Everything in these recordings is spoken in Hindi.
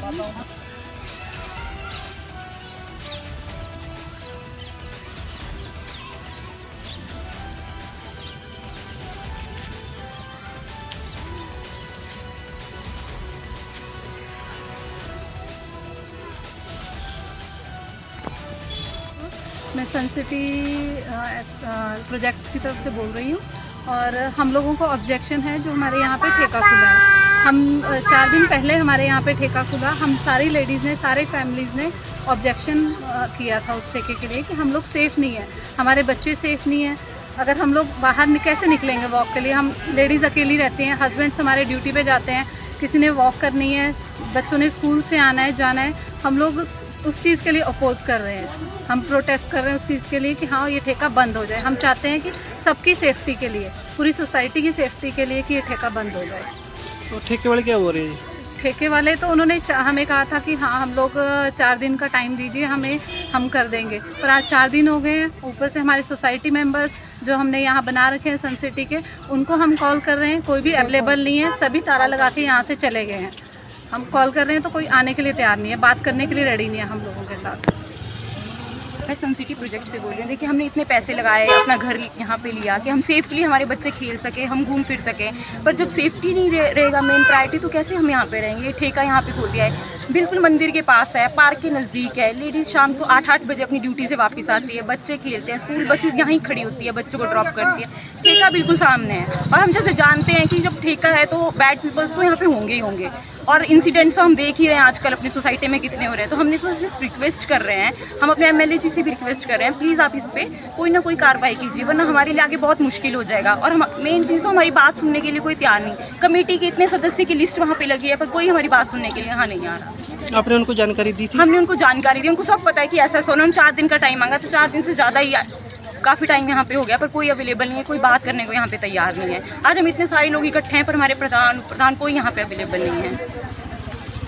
मैं सनसिटी प्रोजेक्ट की तरफ से बोल रही हूँ और हम लोगों को ऑब्जेक्शन है जो हमारे यहाँ पे ठेका खुला है। हम 4 दिन पहले हमारे यहाँ पे ठेका खुला, हम सारी लेडीज़ ने, सारे फैमिलीज़ ने ऑब्जेक्शन किया था उस ठेके के लिए कि हम लोग सेफ़ नहीं है, हमारे बच्चे सेफ़ नहीं हैं। अगर हम लोग बाहर कैसे निकलेंगे वॉक के लिए? हम लेडीज़ अकेली रहती हैं, हस्बैंड्स हमारे ड्यूटी पे जाते हैं, किसी ने वॉक करनी है, बच्चों ने स्कूल से आना है जाना है। हम लोग उस चीज़ के लिए अपोज कर रहे हैं, हम प्रोटेस्ट कर रहे हैं उस चीज़ के लिए कि हाँ ये ठेका बंद हो जाए। हम चाहते हैं कि सबकी सेफ्टी के लिए, पूरी सोसाइटी की सेफ्टी के लिए कि ये ठेका बंद हो जाए। तो ठेके वाले क्या हो रहे हैं? ठेके वाले तो उन्होंने हमें कहा था कि हाँ हम लोग 4 दिन का टाइम दीजिए हमें, हम कर देंगे, पर आज 4 दिन हो गए हैं। ऊपर से हमारे सोसाइटी मेंबर्स जो हमने यहाँ बना रखे हैं सनसिटी के, उनको हम कॉल कर रहे हैं, कोई भी अवेलेबल नहीं है, सभी ताला लगा के यहाँ से चले गए हैं। हम कॉल कर रहे हैं तो कोई आने के लिए तैयार नहीं है, बात करने के लिए रेडी नहीं है हम लोगों के साथ। मैं सनसिटी प्रोजेक्ट से बोल रही हूँ। देखिए हमने इतने पैसे लगाए, अपना घर यहाँ पे लिया कि हम सेफली हमारे बच्चे खेल सके, हम घूम फिर सकें, पर जब सेफ्टी नहीं रहेगा मेन प्रायोरिटी तो कैसे हम यहाँ पे रहेंगे? ये ठेका यहाँ पे खोल दिया है, बिल्कुल मंदिर के पास है, पार्क के नज़दीक है। लेडीज़ शाम को 8-8 बजे अपनी ड्यूटी से वापस आती है, बच्चे खेलते हैं, स्कूल बसेस यहाँ ही खड़ी होती है, बच्चों को ड्रॉप करती है। ठेका बिल्कुल सामने है और हम जैसे जानते हैं कि जब ठेका है तो बैड पीपल्स तो यहाँ पे होंगे ही होंगे, और इंसिडेंट्स तो हम देख ही रहे हैं आजकल अपनी सोसाइटी में कितने हो रहे हैं। तो हमने तो सिर्फ रिक्वेस्ट कर रहे हैं, हम अपने एमएलए जी से भी रिक्वेस्ट कर रहे हैं, प्लीज़ आप इस पर कोई ना कोई कार्रवाई कीजिए, वरना हमारे लिए आगे बहुत मुश्किल हो जाएगा। और हम मेन चीज़ तो हमारी बात सुनने के लिए कोई तैयार नहीं। कमेटी के इतने सदस्य की लिस्ट वहाँ पे लगी है, पर कोई हमारी बात सुनने के लिए यहाँ नहीं आ रहा। आपने उनको जानकारी दी थी? हमने उनको जानकारी दी, उनको सब पता है कि ऐसा ऐसा। उन्होंने 4 दिन का टाइम मांगा, तो 4 दिन से ज़्यादा ही काफ़ी टाइम यहाँ पे हो गया, पर कोई अवेलेबल नहीं है, कोई बात करने को यहाँ पे तैयार नहीं है। आज हम इतने सारे लोग इकट्ठे हैं पर हमारे प्रधान कोई यहाँ पे अवेलेबल नहीं है।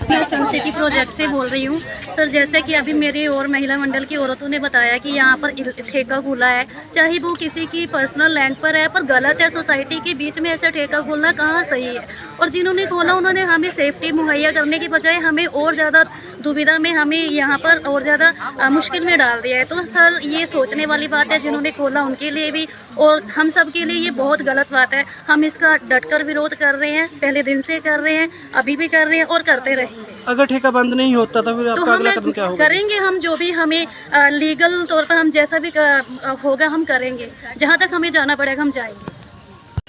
मैं सनसिटी प्रोजेक्ट से बोल रही हूँ। सर जैसे कि अभी मेरी और महिला मंडल की औरतों ने बताया कि यहाँ पर ठेका खुला है, चाहे वो किसी की पर्सनल लैंड पर है, पर गलत है। सोसाइटी के बीच में ऐसा ठेका खोलना कहाँ सही है? और जिन्होंने खोला उन्होंने हमें सेफ्टी मुहैया करने की बजाय हमें और ज़्यादा दुविधा में, हमें यहाँ पर और ज़्यादा मुश्किल में डाल दिया है। तो सर ये सोचने वाली बात है, जिन्होंने खोला उनके लिए भी और हम सब के लिए ये बहुत गलत बात है। हम इसका डटकर विरोध कर रहे हैं, पहले दिन से कर रहे हैं, अभी भी कर रहे हैं और करते रहेंगे। अगर ठेका बंद नहीं होता तो फिर आपका अगला कदम क्या होगा? करेंगे हम जो भी हमें लीगल तौर पर हम जैसा भी होगा हम करेंगे, जहाँ तक हमें जाना पड़ेगा हम जाएंगे।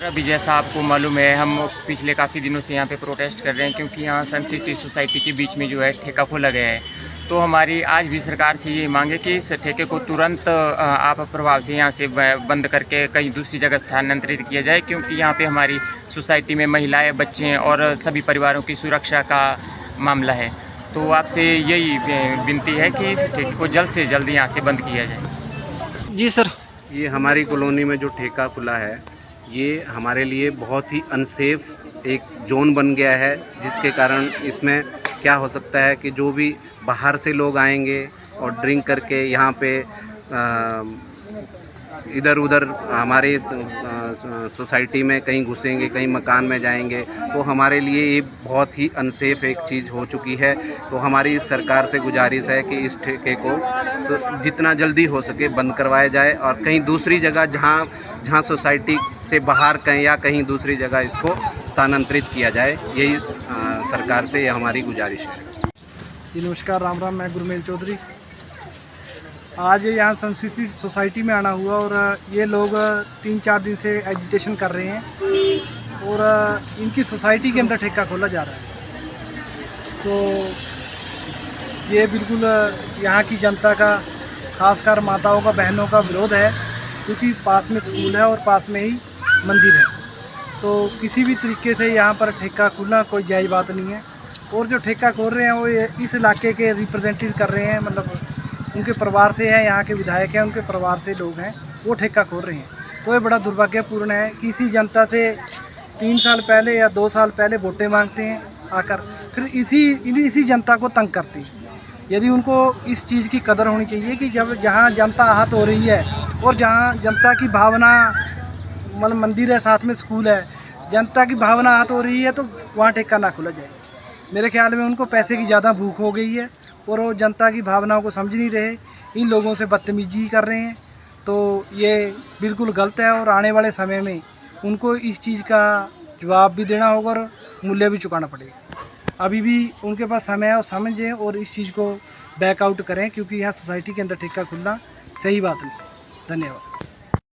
अभी जैसा आपको मालूम है, हम पिछले काफ़ी दिनों से यहाँ पे प्रोटेस्ट कर रहे हैं क्योंकि यहाँ सनसिटी सोसाइटी के बीच में जो है ठेका खोला गया है। तो हमारी आज भी सरकार से ये मांग है कि इस ठेके को तुरंत आप प्रभाव से यहाँ से बंद करके कहीं दूसरी जगह स्थानांतरित किया जाए, क्योंकि यहाँ पे हमारी सोसाइटी में महिलाएं, बच्चे और सभी परिवारों की सुरक्षा का मामला है। तो आपसे यही विनती है कि इस ठेके को जल्द से जल्द यहाँ से बंद किया जाए। जी सर। ये हमारी कॉलोनी में जो ठेका खुला है, ये हमारे लिए बहुत ही अनसेफ एक जोन बन गया है, जिसके कारण इसमें क्या हो सकता है कि जो भी बाहर से लोग आएंगे और ड्रिंक करके यहाँ पे इधर उधर हमारे सोसाइटी में कहीं घुसेंगे, कहीं मकान में जाएंगे, तो हमारे लिए ये बहुत ही अनसेफ एक चीज़ हो चुकी है। तो हमारी सरकार से गुजारिश है कि इस ठेके को तो जितना जल्दी हो सके बंद करवाया जाए और कहीं दूसरी जगह जहाँ सोसाइटी से बाहर कहीं या कहीं दूसरी जगह इसको स्थानांतरित किया जाए, यही सरकार से हमारी गुजारिश है। जी नमस्कार, राम राम। मैं गुरमेल चौधरी। आज यहाँ सनसिटी सोसाइटी में आना हुआ और ये लोग 3-4 दिन से एजिटेशन कर रहे हैं और इनकी सोसाइटी के अंदर ठेका खोला जा रहा है। तो ये बिल्कुल यहाँ की जनता का, खासकर माताओं का, बहनों का विरोध है, क्योंकि पास में स्कूल है और पास में ही मंदिर है। तो किसी भी तरीके से यहाँ पर ठेका खोलना कोई जायज़ बात नहीं है। और जो ठेका खोल रहे हैं वो इस इलाके के रिप्रेजेंटेटिव कर रहे हैं, मतलब उनके परिवार से हैं, यहाँ के विधायक हैं, उनके परिवार से लोग हैं, वो ठेका खोल रहे हैं। तो ये बड़ा दुर्भाग्यपूर्ण है कि इसी जनता से 3 साल पहले या 2 साल पहले वोटें मांगते हैं आकर, फिर इसी जनता को तंग करते हैं। यदि उनको इस चीज़ की कदर होनी चाहिए कि जब जहाँ जनता आहत हो रही है और जहाँ जनता की भावना, मतलब मंदिर है, साथ में स्कूल है, जनता की भावना आहत हो रही है, तो वहाँ ठेका ना खोला जाए। मेरे ख्याल में उनको पैसे की ज़्यादा भूख हो गई है और वो जनता की भावनाओं को समझ नहीं रहे, इन लोगों से बदतमीजी कर रहे हैं। तो ये बिल्कुल गलत है और आने वाले समय में उनको इस चीज़ का जवाब भी देना होगा और मूल्य भी चुकाना पड़ेगा। अभी भी उनके पास समय है और समझें और इस चीज़ को बैकआउट करें, क्योंकि यहाँ सोसाइटी के अंदर ठेका खुलना सही बात नहीं। धन्यवाद।